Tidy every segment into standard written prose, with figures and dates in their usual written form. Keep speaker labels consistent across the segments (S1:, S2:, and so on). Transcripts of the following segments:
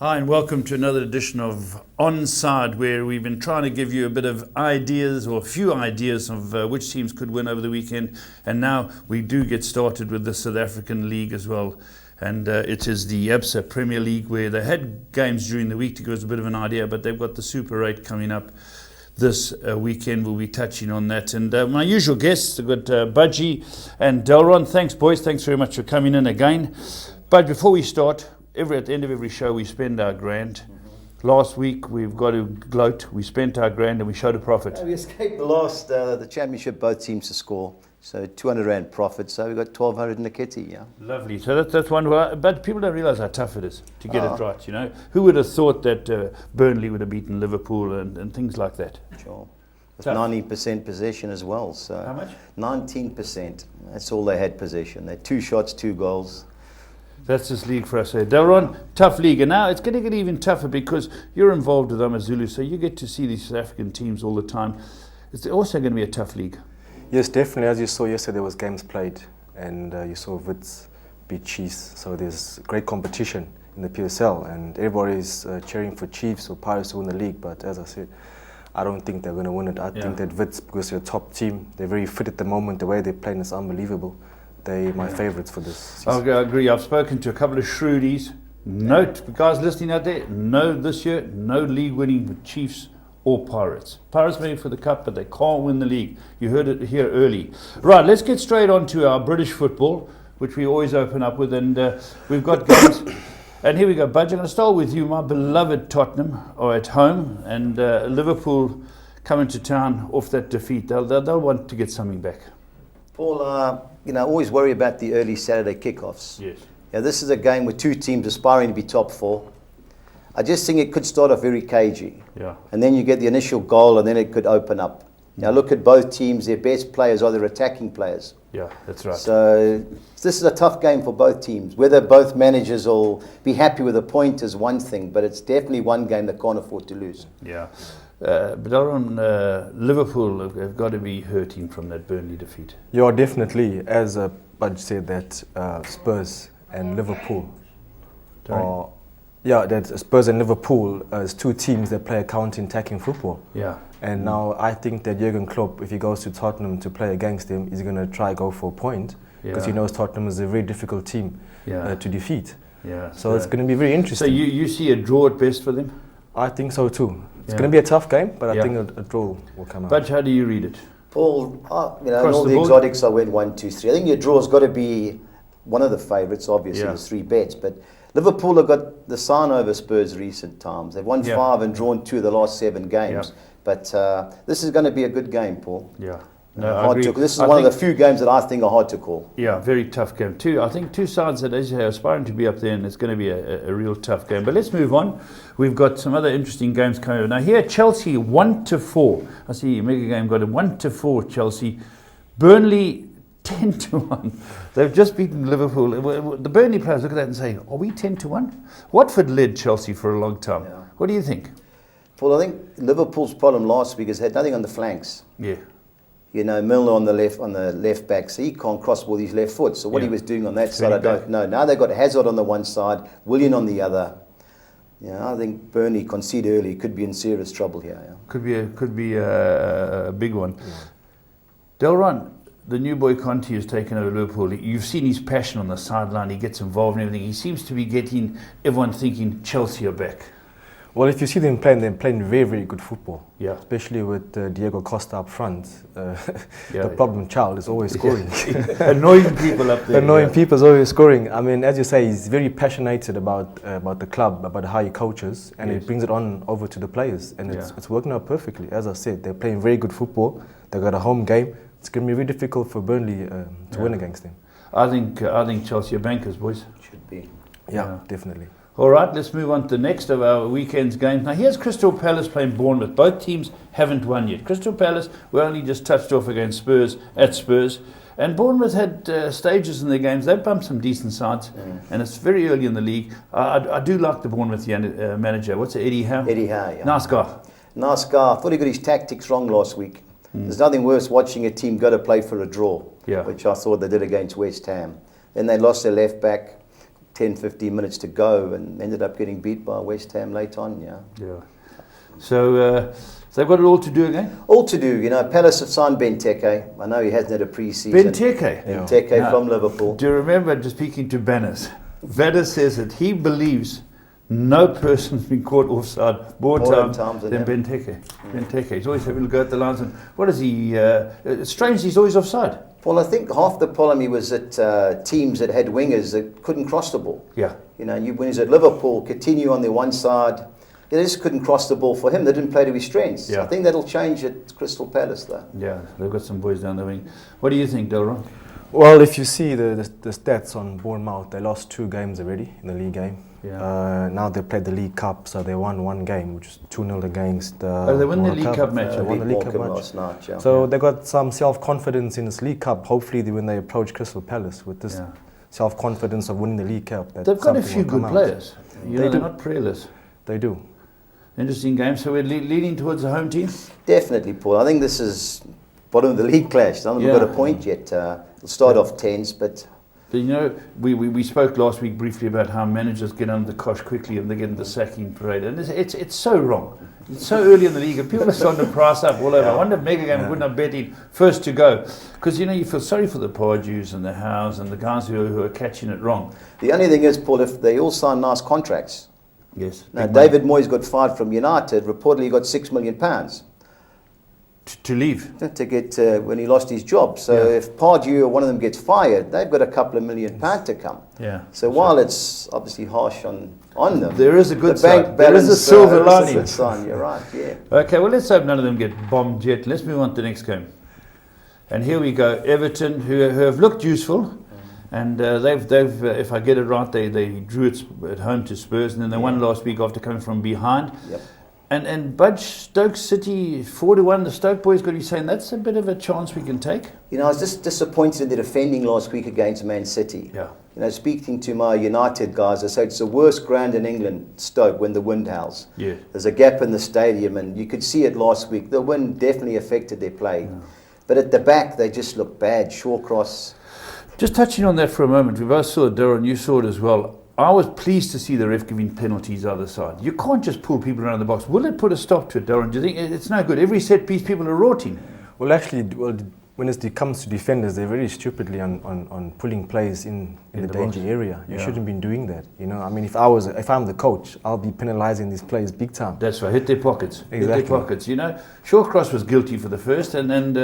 S1: Hi and welcome to another edition of Onside, where we've been trying to give you a bit of ideas or a few ideas of which teams could win over the weekend. And now we do get started with the South African League as well. And it is the ABSA Premier League, where they had games during the week to give us a bit of an idea, but they've got the Super 8 coming up this weekend. We'll be touching on that. And my usual guests, I've got Budgie and Delron. Thanks, boys. Thanks very much for coming in again. But before we start, at the end of every show, we spend our grand. Last week, we've got to gloat. We spent our grand and we showed a profit.
S2: We escaped the championship, both teams to score. So 200 Rand profit. So we got 1,200 in the kitty, yeah.
S1: Lovely. So that's one. But people don't realise how tough it is to get it right, you know. Who would have thought that Burnley would have beaten Liverpool and things like that?
S2: Sure. With 19% possession as well. So
S1: how much?
S2: 19%. That's all they had possession. They had 2 shots, 2 goals.
S1: That's this league for us here. Delron, tough league. And now it's going to get even tougher because you're involved with Amazulu, so you get to see these South African teams all the time. It's also going to be a tough league.
S3: Yes, definitely. As you saw yesterday, there was games played, and you saw Wits beat Chiefs. So there's great competition in the PSL, and everybody's cheering for Chiefs or Pirates to win the league. But as I said, I don't think they're going to win it. I think that Wits, because they're a top team, they're very fit at the moment. The way they're playing is unbelievable. They're my favourites for this season.
S1: I agree. I've spoken to a couple of shrewdies. Note, guys listening out there, this year, no league winning with Chiefs or Pirates. Pirates made it for the cup, but they can't win the league. You heard it here early. Right, let's get straight on to our British football, which we always open up with, and we've got games. And here we go, Budge. I'm going to start with you. My beloved Tottenham are at home, and Liverpool coming to town off that defeat. They'll want to get something back.
S2: Paul, always worry about the early Saturday kickoffs.
S1: Yes.
S2: Yeah, this is a game with 2 teams aspiring to be top 4. I just think it could start off very cagey.
S1: Yeah.
S2: And then you get the initial goal, and then it could open up. Now look at both teams. Their best players are their attacking players.
S1: Yeah, that's right.
S2: So this is a tough game for both teams. Whether both managers will be happy with a point is one thing, but it's definitely one game they can't afford to lose.
S1: Yeah. But Liverpool have got to be hurting from that Burnley defeat.
S3: Yeah, definitely. As Budge said, that Spurs and Liverpool are... Yeah, that Spurs and Liverpool as 2 teams that play a counter-attacking football.
S1: Yeah.
S3: And now I think that Jurgen Klopp, if he goes to Tottenham to play against them, he's going to try go for a point because he knows Tottenham is a very difficult team to defeat.
S1: Yeah.
S3: So it's going to be very interesting.
S1: So you see a draw at best for them?
S3: I think so too. It's going to be a tough game, but I think a draw will come out.
S1: But how do you read it?
S2: Paul, all the exotics I went 1, 2, 3. I think your draw's got to be one of the favourites, obviously, there's 3 bets, but Liverpool have got the sign over Spurs recent times. They've won 5 and drawn 2 of the last 7 games. But this is going to be a good game, Paul.
S1: Yeah.
S2: No, I agree. This is one of the few games that I think are hard to call.
S1: Yeah, very tough game. I think 2 sides that, as you say, are aspiring to be up there, and it's going to be a real tough game. But let's move on. We've got some other interesting games coming up. Now here, Chelsea 1-4. I see Mega Game got it 1-4, Chelsea. Burnley 10-1. They've just beaten Liverpool. The Burnley players look at that and say, are we 10-1? Watford led Chelsea for a long time. Yeah. What do you think?
S2: Well, I think Liverpool's problem last week is they had nothing on the flanks.
S1: Yeah.
S2: Milner on the left back, so he can't cross with his left foot. So what he was doing on that side, I don't know. Now they've got Hazard on the one side, Willian on the other. I think Burnley concede early could be in serious trouble here. Yeah.
S1: Could be a big one. Yeah. Delron, the new boy Conte has taken over Liverpool. You've seen his passion on the sideline. He gets involved in everything. He seems to be getting everyone thinking Chelsea are back.
S3: Well, if you see them playing, they're playing very, very good football. Yeah. Especially with Diego Costa up front. The problem child is always scoring.
S1: Annoying people up there.
S3: Annoying people is always scoring. I mean, as you say, he's very passionate about the club, about how he coaches, and he brings it on over to the players. And it's working out perfectly. As I said, they're playing very good football. They've got a home game. It's going to be very difficult for Burnley to win against them.
S1: I think Chelsea are bankers, boys.
S2: Should be.
S3: Yeah, definitely.
S1: All right, let's move on to the next of our weekend's games. Now, here's Crystal Palace playing Bournemouth. Both teams haven't won yet. Crystal Palace were only just touched off against Spurs at Spurs. And Bournemouth had stages in their games. They've bumped some decent sides, and it's very early in the league. I do like the Bournemouth manager. What's it, Eddie Howe?
S2: Eddie Howe, yeah.
S1: Nice guy.
S2: Nice guy. I thought he got his tactics wrong last week. There's nothing worse watching a team go to play for a draw, which I thought they did against West Ham. Then they lost their left back. 10, 15 minutes to go and ended up getting beat by West Ham late on,
S1: Yeah. So they've got it all to do again?
S2: All to do, Palace have signed Benteke. I know he hasn't had a pre-season.
S1: Benteke
S2: from Liverpool.
S1: Do you remember just speaking to Banners? Banners says that he believes no person's been caught offside more times than Benteke. Benteke. He's always having to go at the lines. And what is he? It's strange he's always offside.
S2: Well, I think half the problem he was at teams that had wingers that couldn't cross the ball.
S1: Yeah.
S2: When he's at Liverpool, Coutinho on the one side, they just couldn't cross the ball for him. They didn't play to his strengths.
S1: Yeah.
S2: I think that'll change at Crystal Palace, though.
S1: Yeah, they've got some boys down the wing. What do you think, Delron?
S3: Well, if you see the stats on Bournemouth, they lost 2 games already in the league game.
S1: Yeah.
S3: Now they played the League Cup, so they won 1 game, which is 2-0 against.
S1: They won the League Cup match.
S3: They won the League Cup match
S2: last night. Yeah.
S3: So they got some self-confidence in this League Cup. Hopefully, when they approach Crystal Palace with this self-confidence of winning the League Cup,
S1: they've got a few good players. They're not prayerless.
S3: They do.
S1: Interesting game. So we're leaning towards the home team?
S2: Definitely, Paul. I think this is bottom of the league clash. None of them got a point yet. It'll start off tense, but...
S1: We spoke last week briefly about how managers get under the cosh quickly and they get into the sacking parade. And it's so wrong. It's so early in the league and people are starting to price up all over. I wonder if Mega Game wouldn't have betted first to go. Because, you feel sorry for the Pardews and the Howes and the guys who are catching it wrong.
S2: The only thing is, Paul, if they all sign nice contracts.
S1: Yes.
S2: Now, David Moyes got fired from United. Reportedly, he got £6 million.
S1: To leave?
S2: To get when he lost his job. So if Pardew or one of them gets fired, they've got a couple of £1 million to come.
S1: Yeah.
S2: So while it's obviously harsh on them,
S1: there is a good
S2: side.
S1: There is a silver lining.
S2: You're right, yeah.
S1: Okay, well, let's hope none of them get bombed yet. Let's move on to the next game. And here we go. Everton, who have looked useful. And they've if I get it right, they drew it at home to Spurs, and then they won last week after coming from behind.
S2: Yep.
S1: And Budge, Stoke City 4-1. The Stoke boys got to be saying that's a bit of a chance we can take.
S2: I was just disappointed in the defending last week against Man City.
S1: Yeah.
S2: Speaking to my United guys, I said it's the worst ground in England, Stoke, when the wind howls.
S1: Yeah.
S2: There's a gap in the stadium, and you could see it last week. The wind definitely affected their play. Yeah. But at the back, they just look bad. Shawcross.
S1: Just touching on that for a moment, we both saw it, Darren, you saw it as well. I was pleased to see the ref giving penalties either side. You can't just pull people around the box. Will it put a stop to it, Darren? Do you think it's no good? Every set piece, people are rorting.
S3: Well, actually, when it comes to defenders, they're very stupidly on pulling plays in the danger area. You shouldn't be doing that. I mean, if I'm the coach, I'll be penalising these players big time.
S1: That's right. Hit their pockets.
S3: Exactly.
S1: Hit their pockets. Shawcross was guilty for the first, and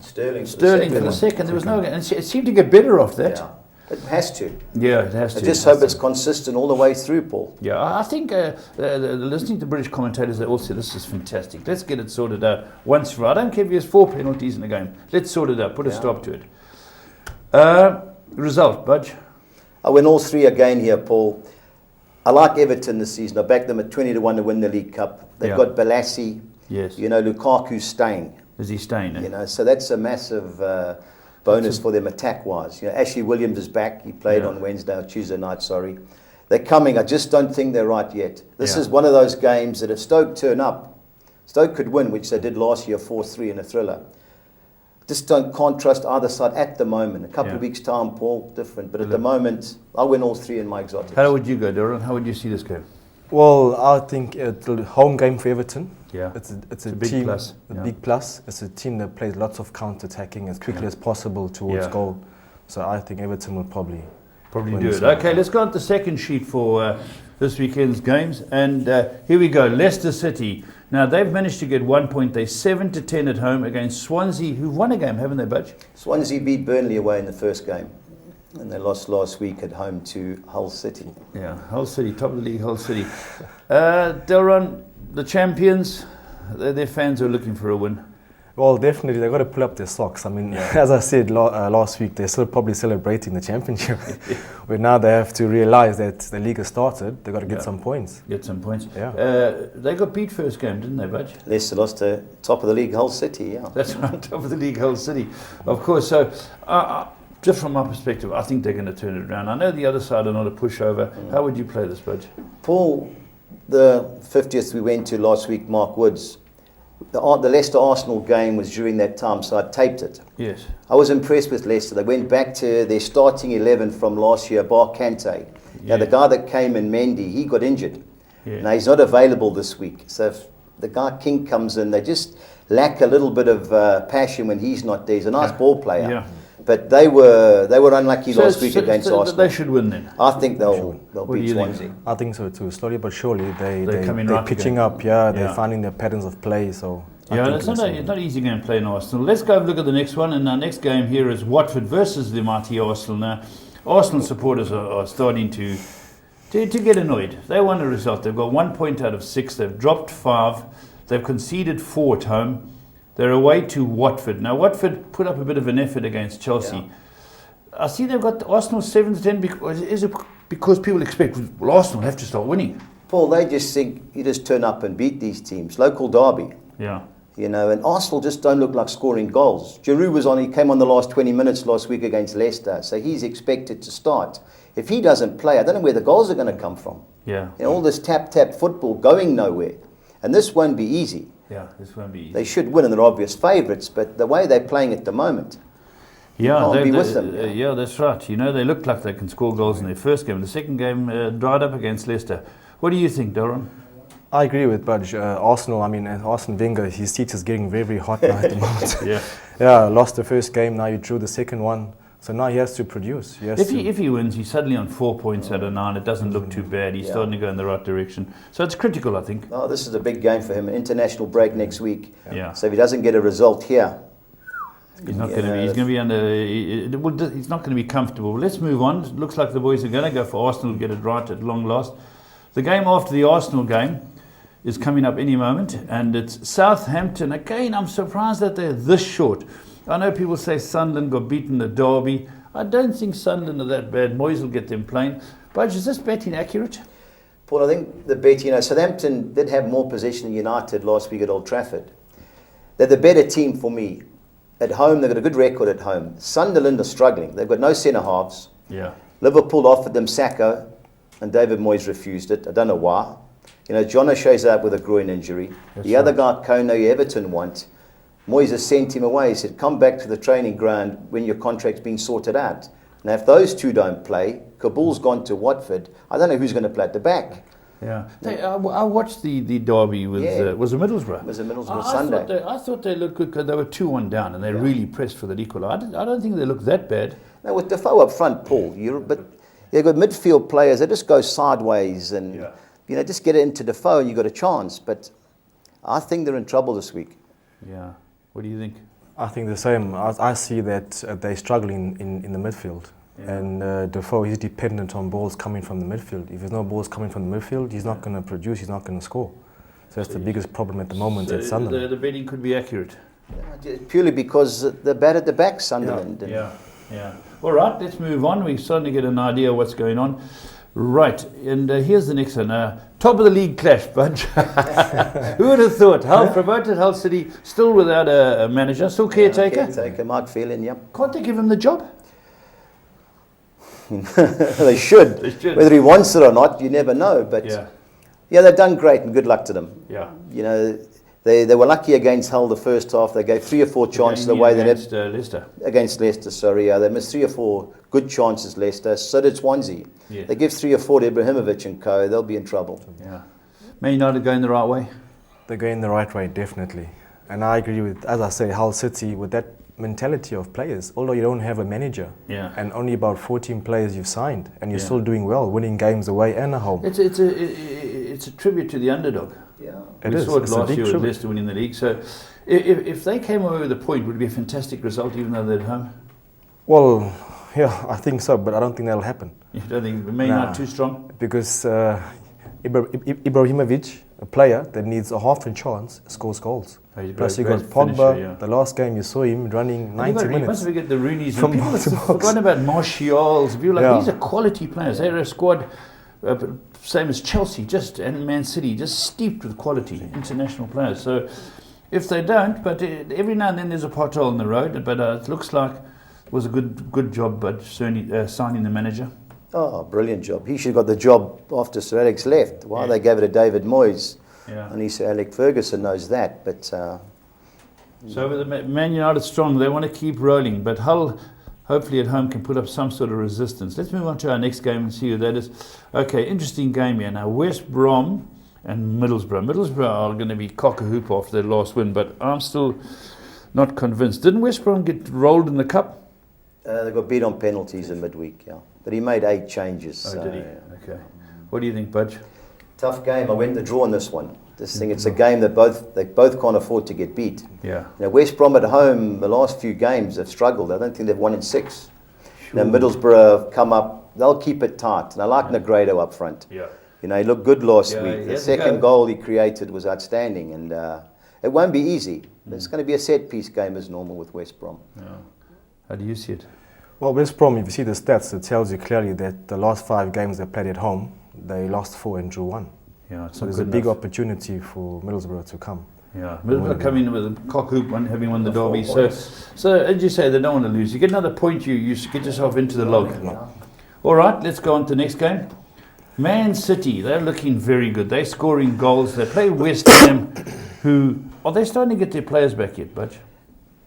S2: Sterling
S1: for the second. There was no, and it seemed to get better off that.
S2: Yeah. It has to.
S1: Yeah, it has to.
S2: I just hope it's consistent all the way through, Paul.
S1: Yeah, I think listening to British commentators, they all say this is fantastic. Let's get it sorted out once for all. I don't care if there's 4 penalties in the game. Let's sort it out. Put a stop to it. Result, Budge?
S2: I win all 3 again here, Paul. I like Everton this season. I backed them at 20-1 to win the League Cup. They've got Balassi.
S1: Yes.
S2: Lukaku's staying.
S1: Is he staying?
S2: So that's a massive bonus for them attack-wise. Ashley Williams is back. He played on Wednesday or Tuesday night, sorry. They're coming. I just don't think they're right yet. This is one of those games that if Stoke turn up, Stoke could win, which they did last year, 4-3 in a thriller. Can't trust either side at the moment. A couple of weeks' time, Paul, different. But at the moment, I win all 3 in my exotics.
S1: How would you go, Darren? How would you see this game?
S3: Well, I think it's a home game for Everton.
S1: Yeah,
S3: it's a
S1: big
S3: team,
S1: plus.
S3: Big plus. It's a team that plays lots of counter-attacking as quickly as possible towards goal. So I think Everton will probably
S1: do it. Okay, let's go on to the second sheet for this weekend's games. And here we go. Leicester City. Now, they've managed to get 1 point. They're 7-10 at home against Swansea, who've won a game, haven't they, Budge?
S2: Swansea beat Burnley away in the first game. And they lost last week at home to Hull City.
S1: Yeah, Hull City, top of the league, Hull City. Delron, the champions, their fans are looking for a win.
S3: Well, definitely, they've got to pull up their socks. I mean, as I said last week, they're still probably celebrating the championship. But now they have to realise that the league has started. They've got to get some points.
S1: Get some points.
S3: Yeah.
S1: They got beat first game, didn't they, Budge?
S2: Leicester lost to top of the league, Hull City, yeah.
S1: That's right, top of the league, Hull City. Of course, so... just from my perspective, I think they're going to turn it around. I know the other side are not a pushover. How would you play this, Budge?
S2: Paul, the 50th we went to last week, Mark Woods, the Leicester-Arsenal game was during that time, so I taped it.
S1: Yes.
S2: I was impressed with Leicester. They went back to their starting 11 from last year, bar Kante. Now, the guy that came in, Mendy, he got injured.
S1: Yeah.
S2: Now, he's not available this week. So if the guy King comes in, they just lack a little bit of passion when he's not there. He's a nice ball player.
S1: Yeah.
S2: But they were unlucky last week against Arsenal.
S1: They should win then.
S2: I think they'll beat
S1: you
S2: Swansea.
S1: think?
S3: I think so too. Slowly but surely, they're
S1: right
S3: pitching
S1: again.
S3: up. Yeah, they're finding their patterns of play. So
S1: Yeah, it's not easy game playing Arsenal. Let's go have a look at the next one. And our next game here is Watford versus the mighty Arsenal. Now, Arsenal supporters are starting to get annoyed. They want a result. They've got 1 point out of 6. They've dropped 5. They've conceded 4 at home. They're away to Watford. Now, Watford put up a bit of an effort against Chelsea.
S2: Yeah.
S1: I see they've got Arsenal 7 to 10. Is it because people expect, well, Arsenal have to start winning?
S2: Paul, they just think you just turn up and beat these teams. Local derby.
S1: Yeah.
S2: You know, and Arsenal just don't look like scoring goals. Giroud he came on the last 20 minutes last week against Leicester, so he's expected to start. If he doesn't play, I don't know where the goals are going to come from.
S1: Yeah.
S2: You know, all this tap football going nowhere. And this won't be easy.
S1: Yeah, this won't be easy.
S2: They should win and they're obvious favourites, but the way they're playing at the moment,
S1: Yeah,
S2: can't be with them.
S1: Yeah, that's right. You know, they looked like they can score goals in their first game. The second game dried up against Leicester. What do you think, Doran?
S3: I agree with Budge. Arsenal, Arsene Wenger, his seat is getting very, very hot now at the moment.
S1: Yeah.
S3: Lost the first game, now you drew the second one. So now he has to produce.
S1: If he wins, he's suddenly on 4 points out of 9. It doesn't look too bad. He's starting to go in the right direction. So it's critical, I think.
S2: oh, this is a big game for him. An international break next week.
S1: Yeah.
S2: So if he doesn't get a result here,
S1: He's not going to be. He's going to be under. He's not going to be comfortable. Let's move on. It looks like the boys are going to go for Arsenal, get it right at long last. The game after the Arsenal game is coming up any moment, and it's Southampton. Again, I'm surprised that they're this short. I know people say Sunderland got beaten at Derby. I don't think Sunderland are that bad. Moyes will get them playing. But is this betting accurate?
S2: Paul, I think the bet, Southampton did have more possession than United last week at Old Trafford. They're the better team for me. At home, they've got a good record at home. Sunderland are struggling. They've got no centre-halves.
S1: Yeah.
S2: Liverpool offered them Sacco, and David Moyes refused it. I don't know why. John O'Shea's out with a groin injury. The other guy, Kono, Everton want. Moyes has sent him away. He said, come back to the training ground when your contract's been sorted out. Now, if those two don't play, Kabul's gone to Watford. I don't know who's going to play at the back.
S1: Yeah. I watched the derby with, was it Middlesbrough?
S2: It was a Middlesbrough Sunday.
S1: I thought they looked good because they were 2-1 down and they really pressed for that equal. I don't think they looked that bad.
S2: Now, with Defoe up front, Paul, but they've got midfield players. They just go sideways and, just get it into Defoe and you've got a chance. But I think they're in trouble this week.
S1: Yeah. What do you think?
S3: I think the same. I see that they're struggling in the midfield. Yeah. And Defoe, he's dependent on balls coming from the midfield. If there's no balls coming from the midfield, he's not going to produce, he's not going to score. So that's the biggest problem at the moment at Sunderland.
S1: The betting could be accurate.
S2: Yeah, purely because they're bad at the back, Sunderland.
S1: Yeah. All right, let's move on. We're starting to get an idea of what's going on. Right, and here's the next one. Top of the league clash, Budge. Who would have thought? Hull promoted, Hull City, still without a manager, still caretaker.
S2: Caretaker, Mark Phelan, yep.
S1: Can't they give him the job?
S2: They should. Whether he wants it or not, you never know. But they've done great and good luck to them.
S1: Yeah.
S2: They were lucky against Hull the first half. They gave 3 or 4 chances away.
S1: Against Leicester.
S2: Against Leicester, sorry. They missed 3 or 4 good chances, Leicester. So did Swansea. Yeah. They give 3 or 4 to Ibrahimovic and co. They'll be in trouble.
S1: Yeah. Man United going the right way?
S3: They're going the right way, definitely. And I agree with, as I say, Hull City with that mentality of players. Although you don't have a manager, and only about 14 players you've signed, and you're still doing well, winning games away and at home.
S1: It's a tribute to the underdog.
S2: Yeah,
S1: we saw it last year with Leicester winning the league. So if they came away with a point, would it be a fantastic result, even though they're at home?
S3: Well, yeah, I think so, but I don't think that'll happen.
S1: You don't think Man United too strong?
S3: Because Ibrahimovic, a player that needs a half a chance, scores goals. Plus you got Pogba, the last game you saw him running 90 minutes.
S1: You must forget the Roonies. People have forgotten about Martials. These are quality players. They're a squad, same as Chelsea and Man City, just steeped with quality, international players. So if they don't, but every now and then there's a pothole in the road, but it looks like it was a good job, but signing the manager. Oh,
S2: brilliant job. He should have got the job after Sir Alex left. Why they gave it to David Moyes. Yeah. And Sir Alex Ferguson knows that. But
S1: so with the Man United strong, they want to keep rolling. But Hull hopefully at home can put up some sort of resistance. Let's move on to our next game and see who that is. Okay, interesting game here. Now, West Brom and Middlesbrough. Middlesbrough are going to be cock-a-hoop after their last win, but I'm still not convinced. Didn't West Brom get rolled in the cup?
S2: They got beat on penalties in midweek, yeah. But he made 8 changes.
S1: Oh, did he? Okay. What do you think, Budge?
S2: Tough game. I went the draw on this one. It's a game that they both can't afford to get beat.
S1: Yeah.
S2: Now, West Brom at home, the last few games have struggled. I don't think they've won in 6. Sure. Now, Middlesbrough have come up. They'll keep it tight. And I like Negredo up front.
S1: Yeah.
S2: You know, he looked good last week. The second goal he created was outstanding. And it won't be easy. It's going to be a set-piece game as normal with West Brom.
S1: Yeah. How do you see it?
S3: Well, West Brom, if you see the stats, it tells you clearly that the last 5 games they played at home, they lost 4 and drew 1.
S1: Yeah,
S3: so there's a big opportunity for Middlesbrough to come.
S1: Yeah, Middlesbrough coming in with a cock-hoop one, having won the derby. So as you say, they don't want to lose. You get another point, you get yourself into the log. All right, let's go on to the next game. Man City, they're looking very good. They're scoring goals. They play West Ham, who... Are they starting to get their players back yet, Butch?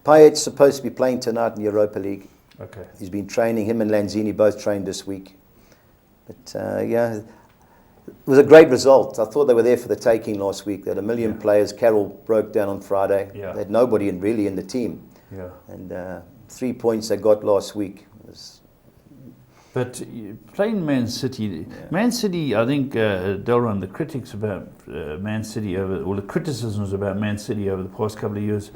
S2: Payet's supposed to be playing tonight in the Europa League.
S1: Okay.
S2: He's been training. Him and Lanzini both trained this week. But, yeah... It was a great result. I thought they were there for the taking last week. They had 1 million players. Carroll broke down on Friday. Yeah. They had nobody really in the team. Yeah. And 3 points they got last week.
S1: But playing Man City, Man City, I think, Delron, the critics about Man City or the criticisms about Man City over the past couple of years,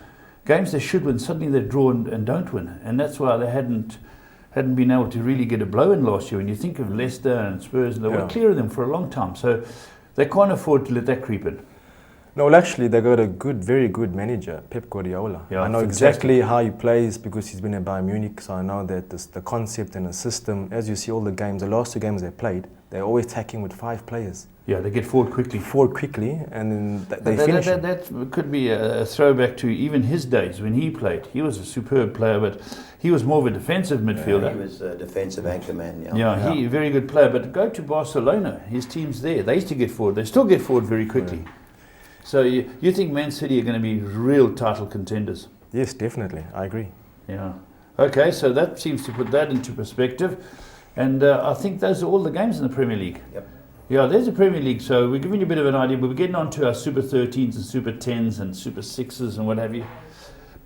S1: games they should win, suddenly they draw and don't win. And that's why they hadn't been able to really get a blow in last year. When you think of Leicester and Spurs, and they were clear of them for a long time. So they can't afford to let that creep in.
S3: No, well, actually, they got a very good manager, Pep Guardiola. Yeah, I know exactly how he plays because he's been at Bayern Munich. So I know that the concept and the system, as you see all the games, the last 2 games they played, they're always attacking with 5 players.
S1: Yeah, they get forward quickly, and then they finish. That could be a throwback to even his days when he played. He was a superb player, but he was more of a defensive midfielder.
S2: Yeah, he was a defensive anchor man.
S1: Yeah, he a very good player. But go to Barcelona, his team's there. They used to get forward. They still get forward very quickly. Yeah. So you think Man City are going to be real title contenders?
S3: Yes, definitely. I agree.
S1: Yeah. Okay, so that seems to put that into perspective. And I think those are all the games in the Premier League.
S2: Yep.
S1: Yeah, there's the Premier League, so we're giving you a bit of an idea. We're getting on to our Super 13s and Super 10s and Super 6s and what have you.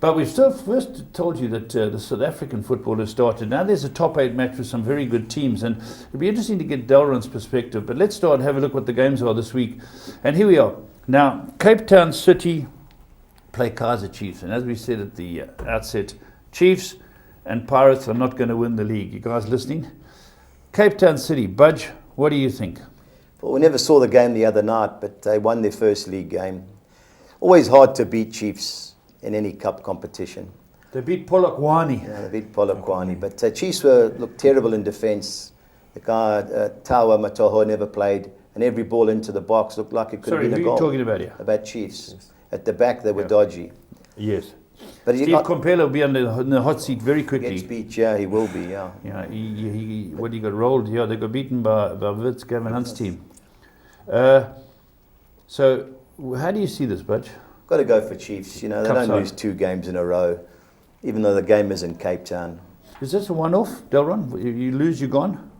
S1: But we've still first told you that the South African football has started. Now there's a top 8 match with some very good teams, and it'll be interesting to get Delron's perspective. But let's start and have a look what the games are this week. And here we are. Now, Cape Town City play Kaizer Chiefs. And as we said at the outset, Chiefs and Pirates are not going to win the league. You guys listening? Cape Town City, Budge, what do you think?
S2: Well, we never saw the game the other night, but they won their first league game. Always hard to beat Chiefs in any cup competition.
S1: They beat Polokwane.
S2: Yeah, they beat Polokwane. But Chiefs looked terrible in defence. The guy, Tawa Matoho, never played. And every ball into the box looked like it could have been a goal.
S1: Sorry, who are you talking about here?
S2: About Chiefs. Yes. At the back, they were dodgy.
S1: Yes. But Steve Compella will be on the hot seat very quickly.
S2: Gets beat, yeah, he will be, yeah.
S1: Yeah, he got rolled? Yeah, they got beaten by Wits, Gavin Hunt's team. So, how do you see this, Butch?
S2: Got to go for Chiefs. You know, they don't lose 2 games in a row, even though the game is in Cape Town.
S1: Is this a one-off, Delron? You lose, you're gone?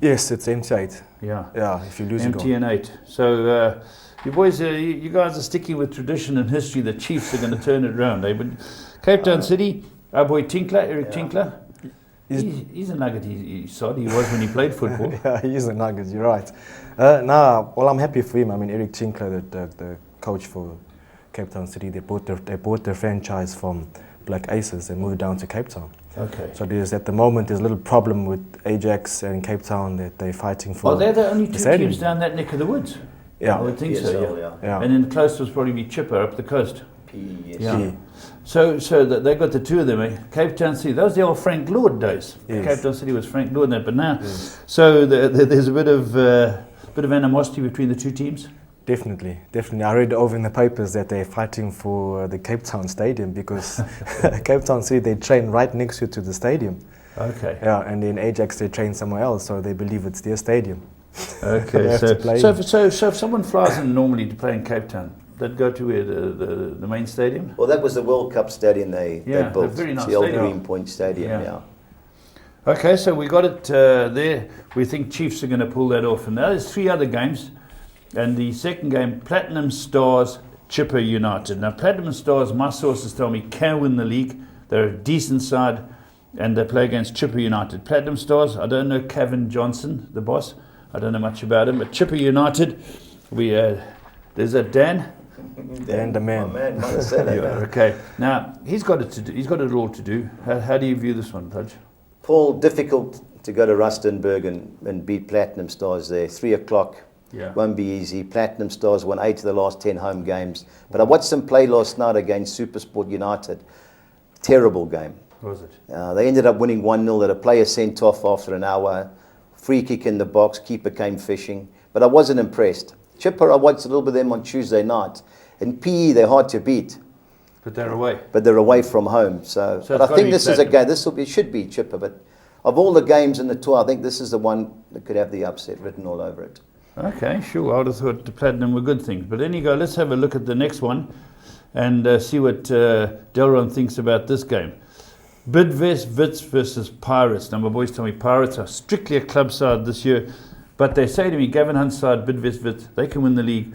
S3: Yes, it's empty 8.
S1: Yeah.
S3: Yeah, if you lose, you're gone.
S1: Empty and 8. So, you boys, you guys are sticking with tradition and history. The Chiefs are going to turn it around. But Cape Town City, our boy Tinkler, Eric Tinkler, he's a nugget. He was when he played football.
S3: Yeah, he's a nugget. You're right. Well, I'm happy for him. I mean, Eric Tinkler, the coach for Cape Town City, they bought their franchise from Black Aces and moved down to Cape Town.
S1: Okay.
S3: So at the moment there's a little problem with Ajax and Cape Town that they're fighting for.
S1: Oh, they're the only 2 teams down that neck of the woods.
S3: Yeah,
S1: I would think so.
S2: Yeah.
S1: And then the closest was probably be Chipper up the coast.
S2: Yes.
S1: Yeah. So they got the 2 of them. Eh? Cape Town City. Those are the old Frank Lord days. Yes. Cape Town City was Frank Lord and that, but now, so there's a bit of animosity between the 2 teams.
S3: Definitely. I read over in the papers that they're fighting for the Cape Town Stadium because Cape Town City, they train right next to the stadium.
S1: Okay.
S3: Yeah, and in Ajax they train somewhere else, so they believe it's their stadium.
S1: Okay. so if someone flies in normally to play in Cape Town, they'd go to where the main stadium?
S2: Well, that was the World Cup stadium they built.
S1: Very nice
S2: the old
S1: stadium.
S2: Greenpoint Stadium. Yeah.
S1: Okay, so we got it there. We think Chiefs are going to pull that off. And now there's 3 other games. And the second game, Platinum Stars, Chipper United. Now, Platinum Stars, my sources tell me, can win the league. They're a decent side, and they play against Chipper United. Platinum Stars, I don't know Kevin Johnson, the boss. I don't know much about him. But Chipper United, there's a Dan.
S3: Dan the man.
S2: Oh, man, might have said that.
S1: Yeah, okay. Now, he's got it all to do. How do you view this one, Pudge?
S2: Paul, difficult to go to Rustenburg and beat Platinum Stars there. 3 o'clock.
S1: Yeah.
S2: Won't be easy. Platinum Stars won 8 of the last 10 home games. But I watched them play last night against Supersport United. Terrible game.
S1: Was it?
S2: They ended up winning 1-0. They had a player sent off after an hour. Free kick in the box. Keeper came fishing. But I wasn't impressed. Chipper, I watched a little bit of them on Tuesday night. In PE, they're hard to beat.
S1: But they're away.
S2: But they're away from home. So but I think this is a game. It should be Chipper. But of all the games in the tour, I think this is the one that could have the upset written all over it.
S1: Okay, sure. I would have thought the Platinum were good things. But then you go, let's have a look at the next one and see what Delron thinks about this game. Bidvest Wits versus Pirates. Now, my boys tell me Pirates are strictly a club side this year. But they say to me, Gavin Hunt's side, Bidvest Wits, they can win the league.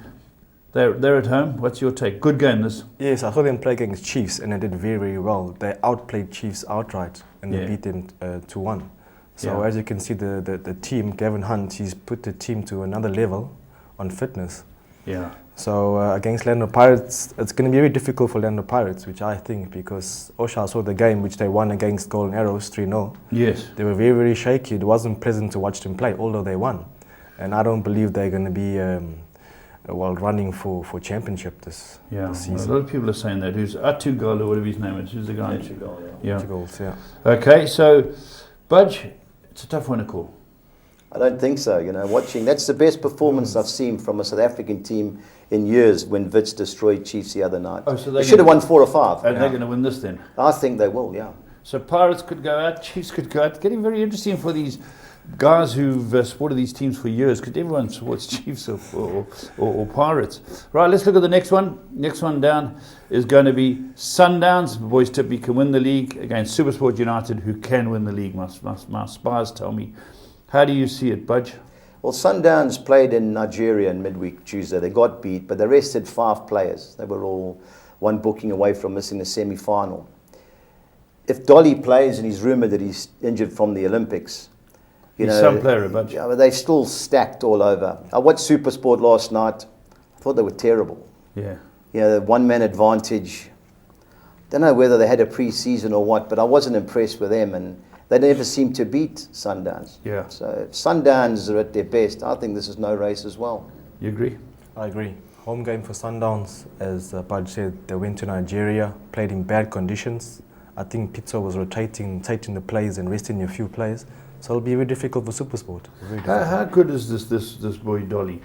S1: They're at home. What's your take? Good game, this.
S3: Yes, I saw them play against Chiefs and they did very, very well. They outplayed Chiefs outright and they beat them 2-1. So as you can see, the team, Gavin Hunt, he's put the team to another level on fitness.
S1: Yeah.
S3: So against Lando Pirates, it's going to be very difficult for Lando Pirates, which I think, because Osha saw the game which they won against Golden Arrows 3-0.
S1: Yes.
S3: They were very, very shaky. It wasn't pleasant to watch them play, although they won. And I don't believe they're going to be running for championship this season.
S1: A lot of people are saying that. Who's Atugol or whatever his name is? Who's the guy?
S3: Atugol, yeah.
S1: Okay, so Budge, it's a tough one to call.
S2: I don't think so. Watching, that's the best performance I've seen from a South African team in years when Wits destroyed Chiefs the other night.
S1: Oh, so
S2: they should have won 4 or 5.
S1: And they're going to win this then?
S2: I think they will, yeah.
S1: So Pirates could go out, Chiefs could go out. It's getting very interesting for these guys who've supported these teams for years, because everyone supports Chiefs or Pirates. Right, let's look at the next one. Next one down is going to be Sundowns. The boys tip me can win the league against Supersport United, who can win the league. My spies tell me. How do you see it, Budge?
S2: Well, Sundowns played in Nigeria in midweek Tuesday. They got beat, but they rested 5 players. They were all one booking away from missing the semi-final. If Dolly plays, and he's rumoured that he's injured from the Olympics,
S1: he's some player, Budge.
S2: Yeah, but they're still stacked all over. I watched Supersport last night. I thought they were terrible.
S1: Yeah.
S2: The one-man advantage. Don't know whether they had a pre-season or what, but I wasn't impressed with them, and they never seem to beat Sundowns.
S1: Yeah.
S2: So if Sundowns are at their best, I think this is no race as well.
S1: You agree?
S3: I agree. Home game for Sundowns, as Budge said, they went to Nigeria, played in bad conditions. I think Pizzo was rotating the players and resting a few players. So it'll be very difficult for Supersport.
S1: How good is this boy Dolly?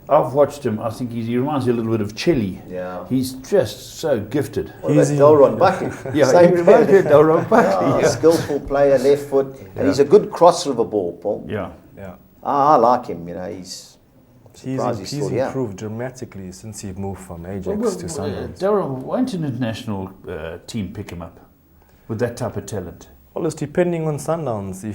S1: I've watched him. I think he reminds me a little bit of Chile.
S2: Yeah.
S1: He's just so gifted.
S2: What about Delron Buckley?
S1: Yeah, he reminds me of Delron Buckley.
S2: Yeah. Skillful player, left foot, and he's a good crosser of a ball, Paul.
S1: Yeah.
S2: I like him. He's
S3: improved dramatically since he moved from Ajax to Sundowns.
S1: Delron, won't an international team pick him up with that type of talent?
S3: Well, it's depending on Sundowns.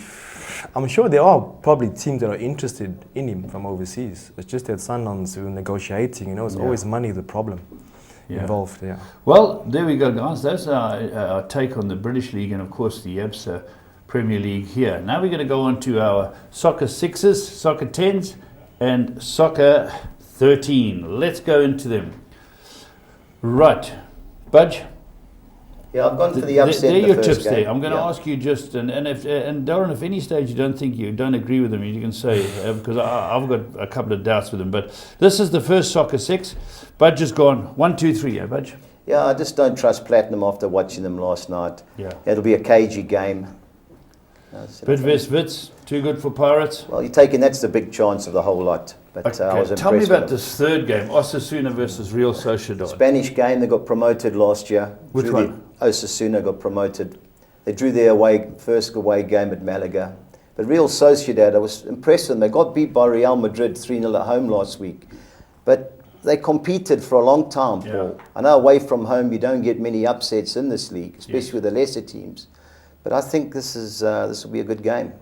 S3: I'm sure there are probably teams that are interested in him from overseas. It's just that Sundowns were negotiating. It's always money the problem involved. Yeah. Well,
S1: there we go, guys. That's our take on the British League and, of course, the ABSA Premier League here. Now we're going to go on to our Soccer 6s, Soccer 10s, and Soccer 13. Let's go into them. Right. Budge?
S2: Yeah, I've gone for the upset.
S1: They're
S2: in the
S1: your
S2: first
S1: tips
S2: game.
S1: there. I'm going to ask you just, and Darren, if any stage you don't agree with them, you can say, because I've got a couple of doubts with them. But this is the first Soccer 6. Budge has gone 1, 2, 3. Yeah, Budge?
S2: Yeah, I just don't trust Platinum after watching them last night.
S1: Yeah.
S2: It'll be a cagey game.
S1: Bidvest Wits, too good for Pirates?
S2: Well, that's the big chance of the whole lot. But
S1: okay.
S2: I was impressed.
S1: Tell me about this third game, Osasuna versus Real Sociedad.
S2: Spanish game, they got promoted last year.
S1: Which one?
S2: Osasuna got promoted. They drew their first away game at Malaga. But Real Sociedad, I was impressed with them. They got beat by Real Madrid 3-0 at home last week. But they competed for a long time, Paul. I know away from home you don't get many upsets in this league, especially with the lesser teams. But I think this will be a good game.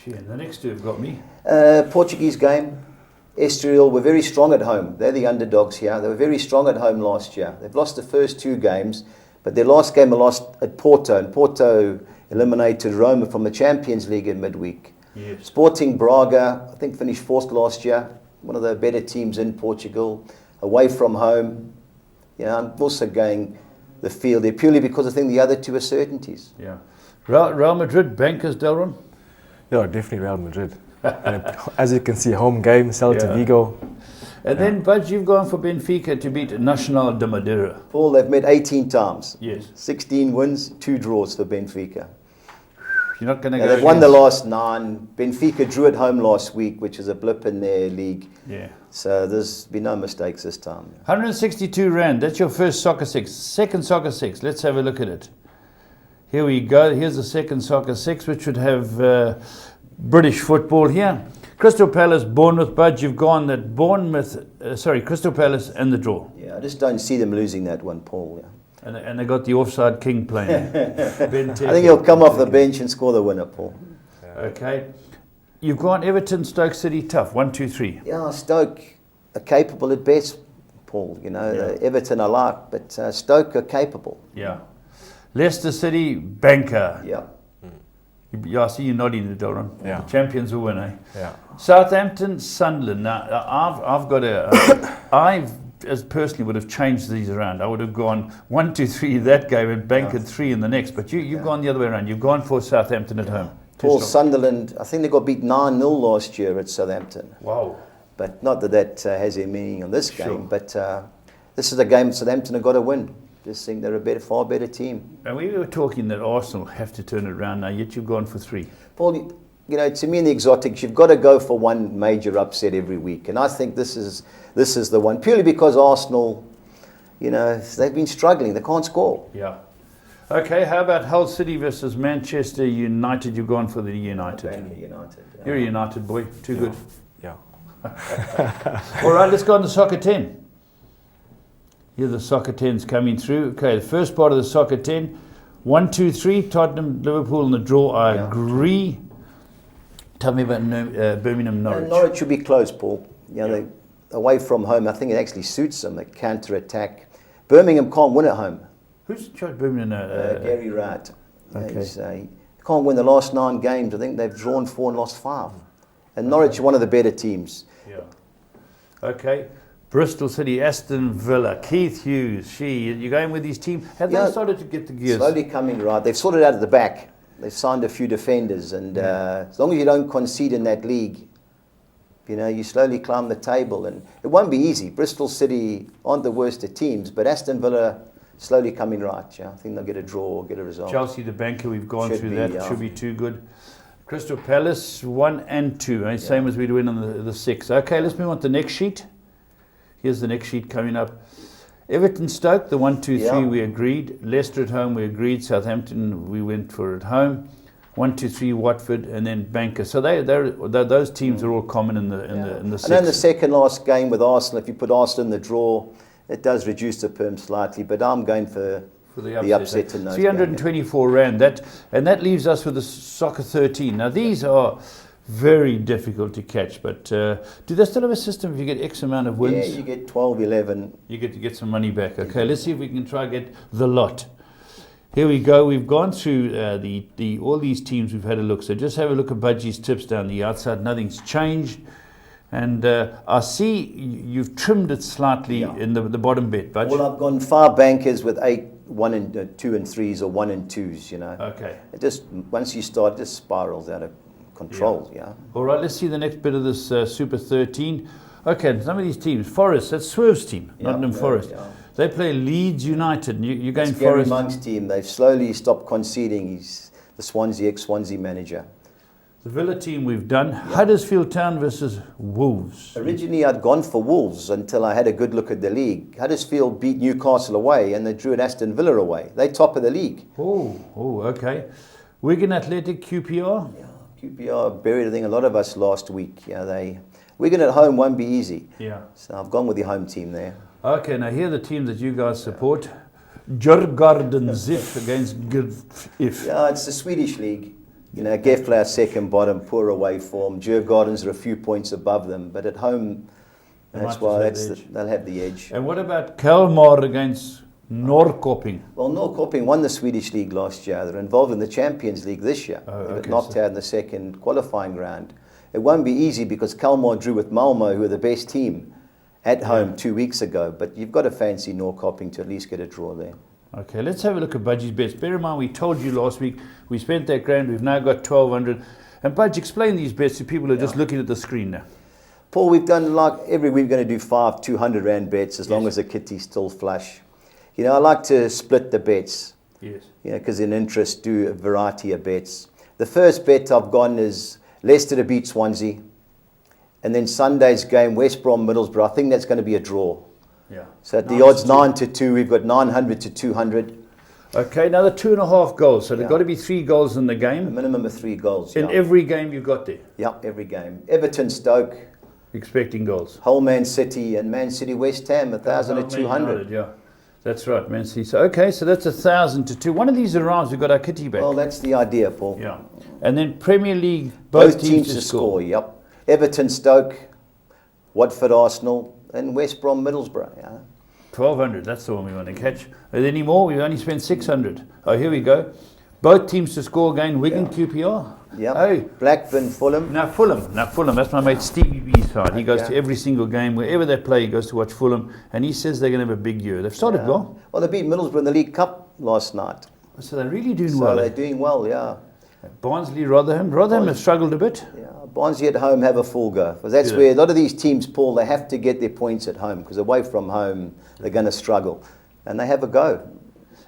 S1: Gee, and the next two have got me.
S2: Portuguese game. Estoril were very strong at home. They're the underdogs here. They were very strong at home last year. They've lost the first 2 games, but their last game they lost at Porto, and Porto eliminated Roma from the Champions League in midweek.
S1: Yes.
S2: Sporting Braga, I think, finished 4th last year. One of the better teams in Portugal, away from home. I'm also going the field there purely because I think the other 2 are certainties.
S1: Yeah. Real Madrid, bankers, Delron?
S3: Yeah, definitely Real Madrid. As you can see, home game, Celta Vigo.
S1: And then, Budge, you've gone for Benfica to beat Nacional de Madeira.
S2: Paul, they've met 18 times.
S1: Yes.
S2: 16 wins, 2 draws for Benfica.
S1: You're not going to go.
S2: They've won the last 9. Benfica drew at home last week, which is a blip in their league.
S1: Yeah.
S2: So there's been no mistakes this time.
S1: 162 Rand. That's your first soccer 6. Second soccer 6. Let's have a look at it. Here we go. Here's the second soccer 6, which would have British football here. Crystal Palace, Bournemouth. Budge, you've gone that Crystal Palace and the draw.
S2: Yeah, I just don't see them losing that one, Paul. Yeah.
S1: And they got the offside king playing.
S2: I think he'll come off the bench and score the winner, Paul.
S1: Okay. You've gone Everton, Stoke City, tough. 1, 2, 3.
S2: Yeah, Stoke are capable at best, Paul. Everton I like, but Stoke are capable.
S1: Yeah. Leicester City, banker.
S2: Yeah.
S1: Yeah, I see you nodding the door.
S3: Yeah.
S1: The champions will win, eh?
S3: Yeah.
S1: Southampton, Sunderland. Now, I've got as personally would have changed these around. I would have gone 1, 2, 3 that game and bankered 3 in the next. But you've gone the other way around. You've gone for Southampton at home.
S2: Paul, Sunderland, I think they got beat 9-0 last year at Southampton.
S1: Wow.
S2: But not that has any meaning on this game.
S1: Sure.
S2: But this is a game Southampton have got to win. Just think they're a far better team.
S1: And we were talking that Arsenal have to turn it around now, yet you've gone for 3.
S2: Paul, to me in the exotics, you've got to go for one major upset every week. And I think this is the one, purely because Arsenal, they've been struggling. They can't score.
S1: Yeah. Okay, how about Hull City versus Manchester United? You've gone for the United.
S2: United.
S1: You're a United boy. Too good.
S3: Yeah.
S1: All right, let's go on the soccer 10. Here the soccer 10's coming through. Okay, the first part of the soccer 10. 1, 2, 3, Tottenham, Liverpool in the draw. I agree. Tell me about Birmingham, Norwich.
S2: Norwich should be close, Paul. They away from home, I think it actually suits them, a counter-attack. Birmingham can't win at home.
S1: Who's in charge of Birmingham now?
S2: Gary Wright.
S1: Okay.
S2: Can't win the last 9 games. I think they've drawn 4 and lost 5. And Norwich are one of the better teams.
S1: Yeah. Okay. Bristol City, Aston Villa, Keith Hughes, you're going with these teams. Have they started to get the gears?
S2: Slowly coming right. They've sorted out at the back. They've signed a few defenders. And as long as you don't concede in that league, you slowly climb the table. And it won't be easy. Bristol City aren't the worst of teams, but Aston Villa slowly coming right. I think they'll get a draw or get a result.
S1: Chelsea, the banker, we've gone through that. Should be too good. Crystal Palace, 1 and 2. Same as we do on the 6. Okay, let's move on to the next sheet. Here's the next sheet coming up. Everton Stoke, the 1, 2, 3 we agreed. Leicester at home we agreed. Southampton we went for at home. 1, 2, 3 Watford and then Banker. So those teams are all common in the 6.
S2: And then the second last game with Arsenal, if you put Arsenal in the draw, it does reduce the perm slightly. But I'm going for the upset in those
S1: 324 Rand. That leaves us with the Soccer 13. Now these are very difficult to catch, but do they still have a system if you get X amount of wins?
S2: Yeah, you get 12, 11.
S1: You get to get some money back. Okay, let's see if we can try to get the lot. Here we go. We've gone through all these teams. We've had a look. So just have a look at Budgie's tips down the outside. Nothing's changed. And I see you've trimmed it slightly in the bottom bet, Budge.
S2: Well, I've gone 5 bankers with 8, 1 and 2 and 3s or 1 and 2s,
S1: Okay.
S2: It just, once you start, it just spirals out of control,
S1: All right, let's see the next bit of this Super 13. Okay, some of these teams. Forest, that's Swerve's team, Nottingham Forest. Yeah. They play Leeds United. You're going Forest.
S2: Gary Monk's team. They've slowly stopped conceding. He's the ex-Swansea manager.
S1: The Villa team we've done. Huddersfield Town versus Wolves.
S2: Originally, I'd gone for Wolves until I had a good look at the league. Huddersfield beat Newcastle away, and they drew at Aston Villa away. They're top of the league.
S1: Oh, okay. Wigan Athletic, QPR.
S2: Yeah. QPR buried, I think, a lot of us last week. Wigan at home won't be easy.
S1: Yeah.
S2: So I've gone with the home team there.
S1: Okay, now here are the teams that you guys support. Djurgården against If.
S2: Yeah, it's the Swedish league. You know, Gefle second bottom, poor away form. Djurgårdens are a few points above them, but at home, that's why they'll have the edge.
S1: And what about Kalmar against Norrköping?
S2: Well, Norrköping won the Swedish league last year. They're involved in the Champions League this year. They got knocked out in the second qualifying round. It won't be easy because Kalmar drew with Malmo, who are the best team, at home 2 weeks ago. But you've got to fancy Norrköping to at least get a draw there.
S1: Okay, let's have a look at Budgie's bets. Bear in mind, we told you last week, we spent that grand, we've now got 1,200. And Budgie, explain these bets to people who are just looking at the screen now.
S2: Paul, we've done like every week, we're going to do 5 200 Rand bets as long as the kitty's still flush. You know, I like to split the bets.
S1: Yes.
S2: You know, because in interest, do a variety of bets. The first bet I've gone is Leicester to beat Swansea. And then Sunday's game, West Brom Middlesbrough. I think that's going to be a draw.
S1: Yeah.
S2: So at the odds 9-2, we've got 900 to 200.
S1: Okay, now the 2.5 goals. So there've got to be 3 goals in the
S2: A
S1: game.
S2: minimum of 3 goals.
S1: In every game you've got there.
S2: Yeah, every game. Everton Stoke,
S1: Expecting goals.
S2: Hull Man City, and Man City West Ham, 1,000 to 200.
S1: Yeah. That's right, Man City. So, okay, so that's 1,000 to 2. One of these arrives, we've got our kitty back.
S2: Well, that's the idea, Paul.
S1: Yeah. And then Premier League,
S2: Both teams to score. Yep. Everton Stoke, Watford Arsenal, and West Brom Middlesbrough. Yeah. 1,200,
S1: that's the one we want to catch. Are there any more? We've only spent 600. Oh, here we go. Both teams to score again, Wigan, QPR.
S2: Yep.
S1: Oh.
S2: Blackburn, Fulham.
S1: Now Fulham. That's my mate Stevie B's side. He goes to every single game. Wherever they play, he goes to watch Fulham. And he says they're going to have a big year. They've started well.
S2: Well, they beat Middlesbrough in the League Cup last night.
S1: So they're really doing
S2: So
S1: well.
S2: they're doing well, yeah.
S1: Barnsley, Rotherham. Rotherham have struggled a bit.
S2: Yeah, Barnsley at home have a full go. Because that's where a lot of these teams, Paul, they have to get their points at home. Because away from home, they're going to struggle. And they have a go.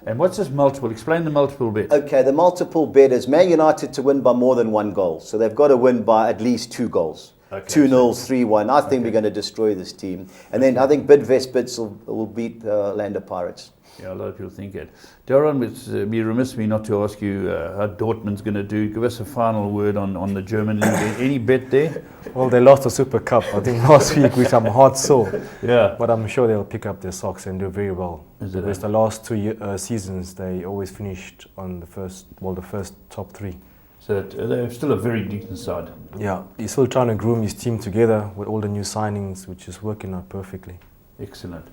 S1: And what's this multiple? Explain the multiple bet.
S2: Okay, the multiple bet is Man United to win by more than 1 goal. So they've got to win by at least 2 goals.
S1: Okay,
S2: 2-0, 3-1. I think we're going to destroy this team. And then I think Bidvest Bits will beat Orlando Pirates.
S1: Yeah, a lot of people think that. Darren, would be remiss of me not to ask you how Dortmund's going to do. Give us a final word on the German league. Any bet there?
S3: Well, they lost the Super Cup, I think, last week, which I'm hard sore.
S1: Yeah.
S3: But I'm sure they'll pick up their socks and do very well. Because the last 2 seasons, they always finished on the first top 3.
S1: So they're still a very decent side.
S3: Yeah, he's still trying to groom his team together with all the new signings, which is working out perfectly.
S1: Excellent.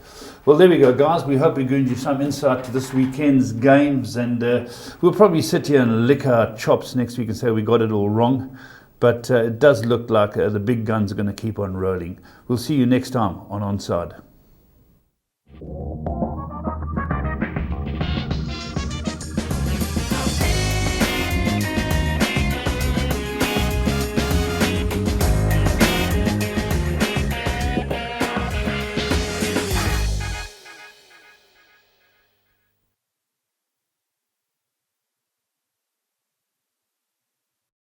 S1: Well, there we go, guys. We hope we given you some insight to this weekend's games, and we'll probably sit here and lick our chops next week and say we got it all wrong. But it does look like the big guns are going to keep on rolling. We'll see you next time on Onside.